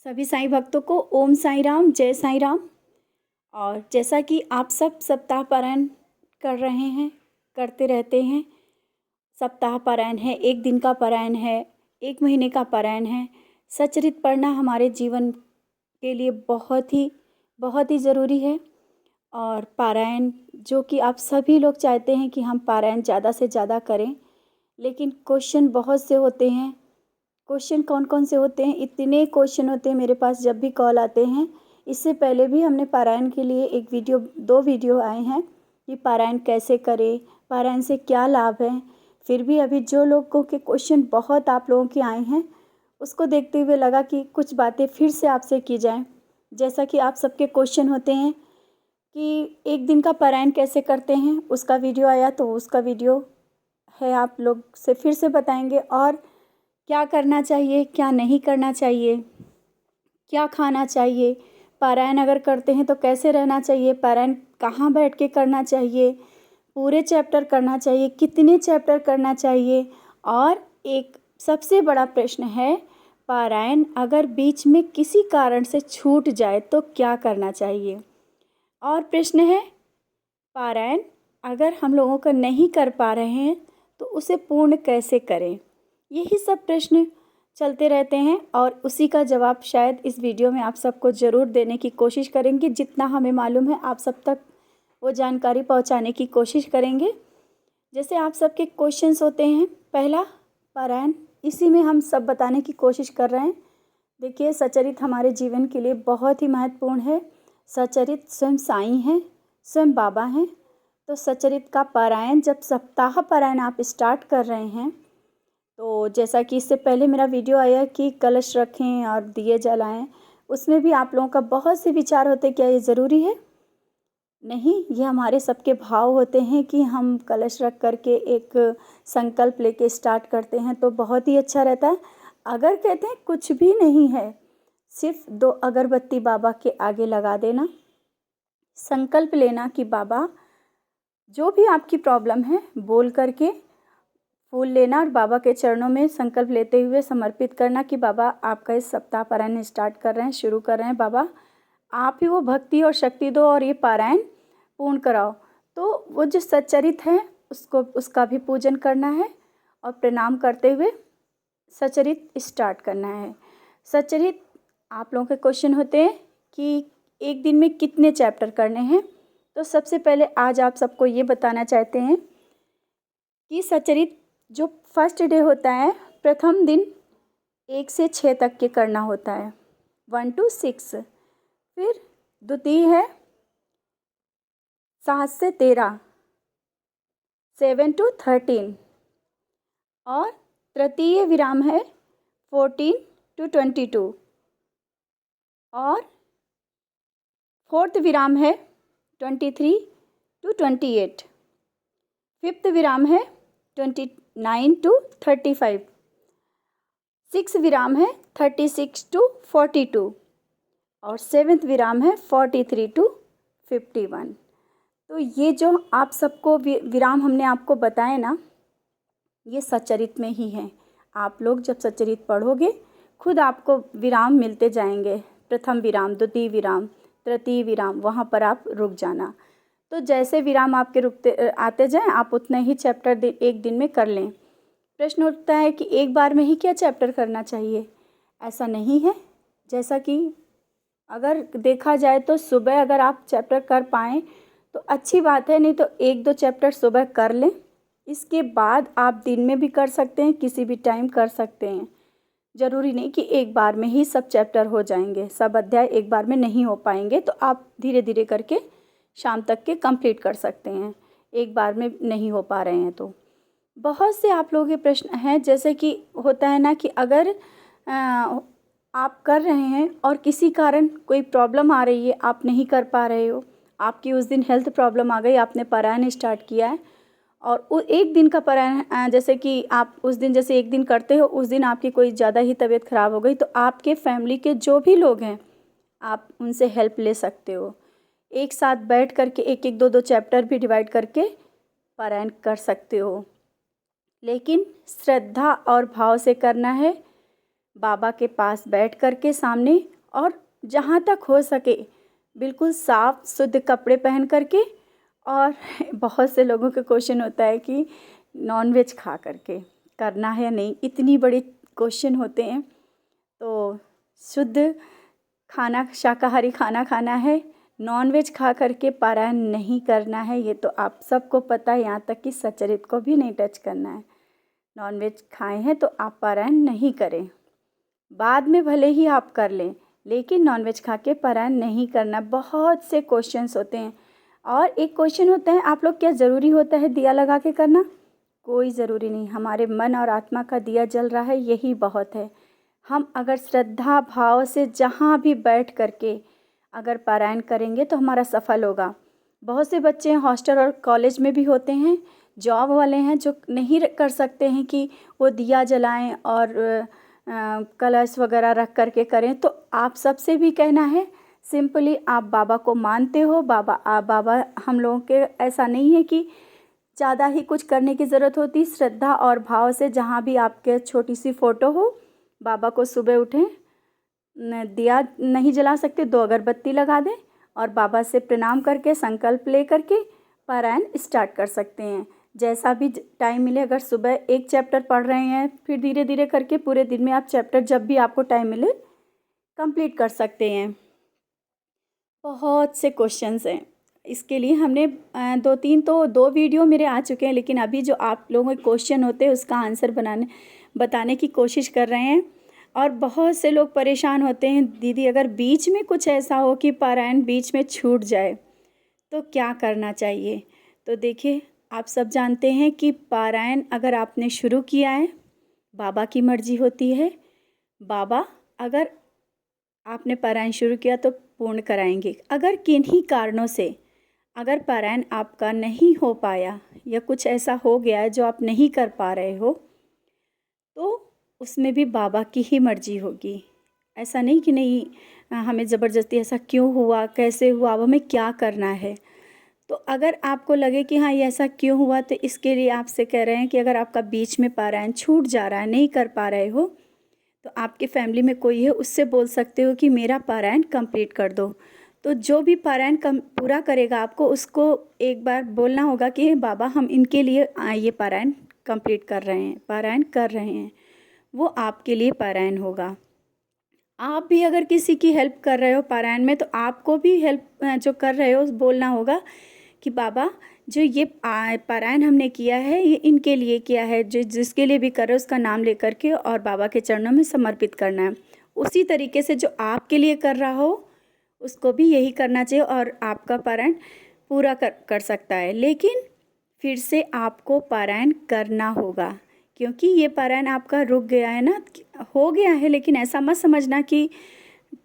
सभी साईं भक्तों को ओम साईं राम, जय साईं राम। और जैसा कि आप सब सप्ताह पारायण कर रहे हैं, करते रहते हैं। सप्ताह पारायण है, एक दिन का पारायण है, एक महीने का पारायण है। सच्चरित्र पढ़ना हमारे जीवन के लिए बहुत ही ज़रूरी है। और पारायण जो कि आप सभी लोग चाहते हैं कि हम पारायण ज़्यादा से ज़्यादा करें, लेकिन क्वेश्चन बहुत से होते हैं। क्वेश्चन कौन कौन से होते हैं? इतने क्वेश्चन होते हैं मेरे पास जब भी कॉल आते हैं। इससे पहले भी हमने पारायण के लिए दो वीडियो आए हैं कि पारायण कैसे करें, पारायण से क्या लाभ है। फिर भी अभी जो लोगों के क्वेश्चन बहुत आप लोगों के आए हैं, उसको देखते हुए लगा कि कुछ बातें फिर से आपसे की जाएं। जैसा कि आप सबके क्वेश्चन होते हैं कि एक दिन का पारायण कैसे करते हैं, उसका वीडियो आया तो उसका वीडियो है, आप लोग से फिर से बताएंगे। और क्या करना चाहिए, क्या नहीं करना चाहिए, क्या खाना चाहिए, पारायण अगर करते हैं तो कैसे रहना चाहिए, पारायण कहाँ बैठ के करना चाहिए, पूरे चैप्टर करना चाहिए, कितने चैप्टर करना चाहिए। और एक सबसे बड़ा प्रश्न है, पारायण अगर बीच में किसी कारण से छूट जाए तो क्या करना चाहिए। और प्रश्न है, पारायण अगर हम लोगों को नहीं कर पा रहे हैं तो उसे पूर्ण कैसे करें। यही सब प्रश्न चलते रहते हैं और उसी का जवाब शायद इस वीडियो में आप सबको ज़रूर देने की कोशिश करेंगे। जितना हमें मालूम है आप सब तक वो जानकारी पहुंचाने की कोशिश करेंगे। जैसे आप सबके क्वेश्चंस होते हैं, पहला पारायण, इसी में हम सब बताने की कोशिश कर रहे हैं। देखिए, सच्चरित्र हमारे जीवन के लिए बहुत ही महत्वपूर्ण है। सच्चरित्र स्वयं साईं हैं, स्वयं बाबा हैं। तो सच्चरित्र का पारायण जब सप्ताह पारायण आप स्टार्ट कर रहे हैं, तो जैसा कि इससे पहले मेरा वीडियो आया कि कलश रखें और दिए जलाएं, उसमें भी आप लोगों का बहुत से विचार होते, क्या ये ज़रूरी है? नहीं, ये हमारे सबके भाव होते हैं कि हम कलश रख करके एक संकल्प लेके स्टार्ट करते हैं तो बहुत ही अच्छा रहता है। अगर कहते हैं कुछ भी नहीं है, सिर्फ 2 अगरबत्ती बाबा के आगे लगा देना, संकल्प लेना कि बाबा जो भी आपकी प्रॉब्लम है बोल करके फूल लेना और बाबा के चरणों में संकल्प लेते हुए समर्पित करना कि बाबा आपका इस सप्ताह पारायण स्टार्ट कर रहे हैं, शुरू कर रहे हैं, बाबा आप ही वो भक्ति और शक्ति दो और ये पारायण पूर्ण कराओ। तो वो जो सच्चरित्र है उसका भी पूजन करना है और प्रणाम करते हुए सच्चरित्र स्टार्ट करना है। सच्चरित्र आप लोगों के क्वेश्चन होते हैं कि एक दिन में कितने चैप्टर करने हैं। तो सबसे पहले आज आप सबको ये बताना चाहते हैं कि सच्चरित्र जो फर्स्ट डे होता है, प्रथम दिन 1 से 6 तक के करना होता है, 1 to 6। फिर द्वितीय है 7 से 13, 7 to 13। और तृतीय विराम है 14 to 22। और फोर्थ विराम है 23 to 28। फिफ्थ विराम है 29 to 35। सिक्स विराम है 36 to 42। और सेवेंथ विराम है 43 to 51। तो ये जो आप सबको विराम हमने आपको बताए ना, ये सच्चरित्र में ही है। आप लोग जब सच्चरित्र पढ़ोगे खुद आपको विराम मिलते जाएंगे, प्रथम विराम, द्वितीय विराम, तृतीय विराम, वहाँ पर आप रुक जाना। तो जैसे विराम आपके रुकते आते जाएं, आप उतना ही चैप्टर एक दिन में कर लें। प्रश्न उठता है कि एक बार में ही क्या चैप्टर करना चाहिए? ऐसा नहीं है। जैसा कि अगर देखा जाए तो सुबह अगर आप चैप्टर कर पाएँ तो अच्छी बात है, नहीं तो 1-2 चैप्टर सुबह कर लें। इसके बाद आप दिन में भी कर सकते हैं, किसी भी टाइम कर सकते हैं। ज़रूरी नहीं कि एक बार में ही सब चैप्टर हो जाएंगे, सब अध्याय एक बार में नहीं हो पाएंगे, तो आप धीरे धीरे करके शाम तक के कंप्लीट कर सकते हैं, एक बार में नहीं हो पा रहे हैं तो। बहुत से आप लोगों के प्रश्न हैं, जैसे कि होता है ना कि अगर आप कर रहे हैं और किसी कारण कोई प्रॉब्लम आ रही है, आप नहीं कर पा रहे हो, आपकी उस दिन हेल्थ प्रॉब्लम आ गई, आपने पारायण स्टार्ट किया है और एक दिन का पारायण, जैसे कि आप उस दिन जैसे एक दिन करते हो, उस दिन आपकी कोई ज़्यादा ही तबीयत ख़राब हो गई, तो आपके फैमिली के जो भी लोग हैं आप उनसे हेल्प ले सकते हो। एक साथ बैठ करके एक एक 2-2 चैप्टर भी डिवाइड करके पारायण कर सकते हो, लेकिन श्रद्धा और भाव से करना है। बाबा के पास बैठ करके सामने और जहाँ तक हो सके बिल्कुल साफ़ शुद्ध कपड़े पहन करके। और बहुत से लोगों का क्वेश्चन होता है कि नॉनवेज खा करके करना है या नहीं, इतनी बड़ी क्वेश्चन होते हैं। तो शुद्ध खाना, शाकाहारी खाना खाना है, नॉनवेज खा करके पारायण नहीं करना है, ये तो आप सबको पता है। यहाँ तक कि सचरित को भी नहीं टच करना है। नॉनवेज खाए हैं तो आप पारायण नहीं करें, बाद में भले ही आप कर लें, लेकिन नॉनवेज खा के पारायण नहीं करना। बहुत से क्वेश्चंस होते हैं। और एक क्वेश्चन होता है, आप लोग क्या ज़रूरी होता है दिया लगा के करना? कोई ज़रूरी नहीं, हमारे मन और आत्मा का दिया जल रहा है, यही बहुत है। हम अगर श्रद्धा भाव से जहाँ भी बैठ करके अगर पारायण करेंगे तो हमारा सफल होगा। बहुत से बच्चे हॉस्टल और कॉलेज में भी होते हैं, जॉब वाले हैं, जो नहीं कर सकते हैं कि वो दिया जलाएं और कलश वगैरह रख करके करें। तो आप सबसे भी कहना है, सिंपली आप बाबा को मानते हो, बाबा हम लोगों के ऐसा नहीं है कि ज़्यादा ही कुछ करने की ज़रूरत होती। श्रद्धा और भाव से जहाँ भी आपके छोटी सी फ़ोटो हो, बाबा को सुबह उठें, दिया नहीं जला सकते 2 अगरबत्ती लगा दें और बाबा से प्रणाम करके संकल्प ले करके पारायण स्टार्ट कर सकते हैं। जैसा भी टाइम मिले, अगर सुबह 1 चैप्टर पढ़ रहे हैं, फिर धीरे धीरे करके पूरे दिन में आप चैप्टर जब भी आपको टाइम मिले कंप्लीट कर सकते हैं। बहुत से क्वेश्चंस हैं, इसके लिए हमने 2 वीडियो मेरे आ चुके हैं, लेकिन अभी जो आप लोगों के क्वेश्चन होते हैं उसका आंसर बताने की कोशिश कर रहे हैं। और बहुत से लोग परेशान होते हैं, दीदी अगर बीच में कुछ ऐसा हो कि पारायण बीच में छूट जाए तो क्या करना चाहिए? तो देखिए, आप सब जानते हैं कि पारायण अगर आपने शुरू किया है, बाबा की मर्जी होती है। बाबा अगर आपने पारायण शुरू किया तो पूर्ण कराएंगे। अगर किन्हीं कारणों से अगर पारायण आपका नहीं हो पाया या कुछ ऐसा हो गया है जो आप नहीं कर पा रहे हो, तो उसमें भी बाबा की ही मर्जी होगी। ऐसा नहीं कि नहीं हमें ज़बरदस्ती, ऐसा क्यों हुआ, कैसे हुआ, अब हमें क्या करना है। तो अगर आपको लगे कि हाँ ये ऐसा क्यों हुआ, तो इसके लिए आपसे कह रहे हैं कि अगर आपका बीच में पारायण छूट जा रहा है, नहीं कर पा रहे हो, तो आपके फैमिली में कोई है, उससे बोल सकते हो कि मेरा पारायण कंप्लीट कर दो। तो जो भी पारायण पूरा करेगा आपको, उसको एक बार बोलना होगा कि बाबा हम इनके लिए ये पारायण कंप्लीट कर रहे हैं, पारायण कर रहे हैं, वो आपके लिए पारायण होगा। आप भी अगर किसी की हेल्प कर रहे हो पारायण में, तो आपको भी हेल्प जो कर रहे हो बोलना होगा कि बाबा जो ये पारायण हमने किया है ये इनके लिए किया है, जो जिसके लिए भी कर रहे हो उसका नाम लेकर के और बाबा के चरणों में समर्पित करना है। उसी तरीके से जो आपके लिए कर रहा हो उसको भी यही करना चाहिए और आपका पारायण पूरा कर सकता है। लेकिन फिर से आपको पारायण करना होगा, क्योंकि ये पारायण आपका रुक गया है ना, हो गया है, लेकिन ऐसा मत समझना कि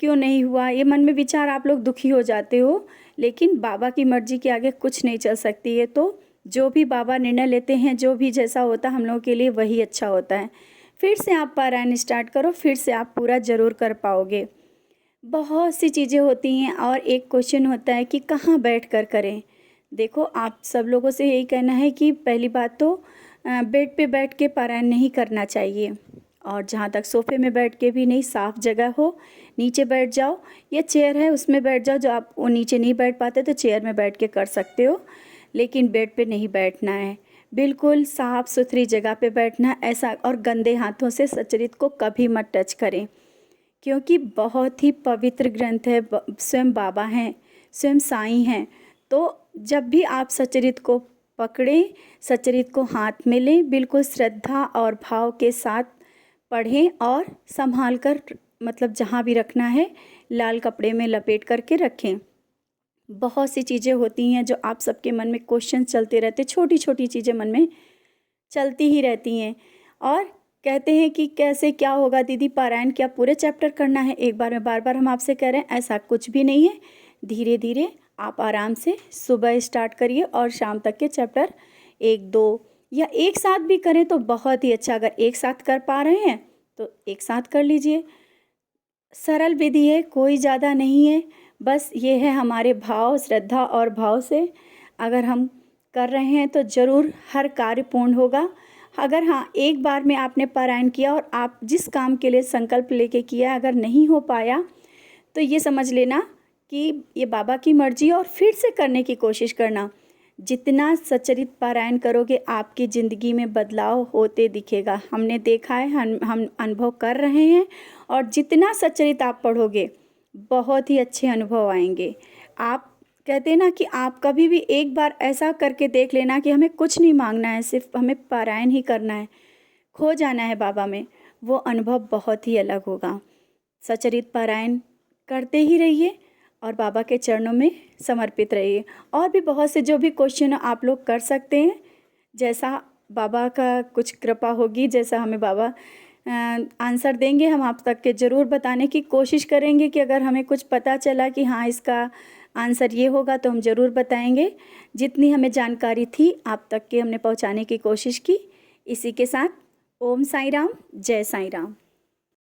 क्यों नहीं हुआ, ये मन में विचार आप लोग दुखी हो जाते हो। लेकिन बाबा की मर्जी के आगे कुछ नहीं चल सकती है। तो जो भी बाबा निर्णय लेते हैं, जो भी जैसा होता है हम लोगों के लिए वही अच्छा होता है। फिर से आप पारायण स्टार्ट करो, फिर से आप पूरा ज़रूर कर पाओगे। बहुत सी चीज़ें होती हैं। और एक क्वेश्चन होता है कि कहाँ बैठ कर करें। देखो, आप सब लोगों से यही कहना है कि पहली बात तो बेड पे बैठ के पारायण नहीं करना चाहिए, और जहाँ तक सोफ़े में बैठ के भी नहीं, साफ़ जगह हो, नीचे बैठ जाओ, या चेयर है उसमें बैठ जाओ। जो आप वो नीचे नहीं बैठ पाते तो चेयर में बैठ के कर सकते हो, लेकिन बेड पे नहीं बैठना है। बिल्कुल साफ़ सुथरी जगह पे बैठना है ऐसा। और गंदे हाथों से सचरित को कभी मत टच करें, क्योंकि बहुत ही पवित्र ग्रंथ है, स्वयं बाबा हैं, स्वयं साईं हैं। तो जब भी आप सचरित को पकड़ें, सचरित को हाथ में लें, बिल्कुल श्रद्धा और भाव के साथ पढ़ें और संभाल कर, मतलब जहाँ भी रखना है लाल कपड़े में लपेट करके रखें। बहुत सी चीज़ें होती हैं जो आप सबके मन में क्वेश्चन चलते रहते, छोटी छोटी चीज़ें मन में चलती ही रहती हैं। और कहते हैं कि कैसे क्या होगा दीदी, पारायण क्या पूरे चैप्टर करना है एक बार में? बार बार हम आपसे कह रहे हैं ऐसा कुछ भी नहीं है। धीरे धीरे आप आराम से सुबह स्टार्ट करिए और शाम तक के चैप्टर 1-2 या एक साथ भी करें तो बहुत ही अच्छा। अगर एक साथ कर पा रहे हैं तो एक साथ कर लीजिए। सरल विधि है, कोई ज़्यादा नहीं है। बस ये है हमारे भाव, श्रद्धा और भाव से अगर हम कर रहे हैं तो ज़रूर हर कार्य पूर्ण होगा। अगर हाँ, एक बार में आपने पारायण किया और आप जिस काम के लिए संकल्प लेके किया, अगर नहीं हो पाया तो ये समझ लेना कि ये बाबा की मर्ज़ी और फिर से करने की कोशिश करना। जितना सच्चरित पारायण करोगे आपकी ज़िंदगी में बदलाव होते दिखेगा। हमने देखा है, हम अनुभव कर रहे हैं, और जितना सच्चरित आप पढ़ोगे बहुत ही अच्छे अनुभव आएंगे। आप कहते हैं ना कि आप कभी भी एक बार ऐसा करके देख लेना कि हमें कुछ नहीं मांगना है, सिर्फ हमें पारायण ही करना है, खो जाना है बाबा में, वो अनुभव बहुत ही अलग होगा। सच्चरित पारायण करते ही रहिए और बाबा के चरणों में समर्पित रहिए। और भी बहुत से जो भी क्वेश्चन आप लोग कर सकते हैं, जैसा बाबा का कुछ कृपा होगी, जैसा हमें बाबा आंसर देंगे, हम आप तक के ज़रूर बताने की कोशिश करेंगे कि अगर हमें कुछ पता चला कि हाँ इसका आंसर ये होगा तो हम ज़रूर बताएंगे। जितनी हमें जानकारी थी आप तक के हमने पहुंचाने की कोशिश की। इसी के साथ ओम साई राम, जय साई राम।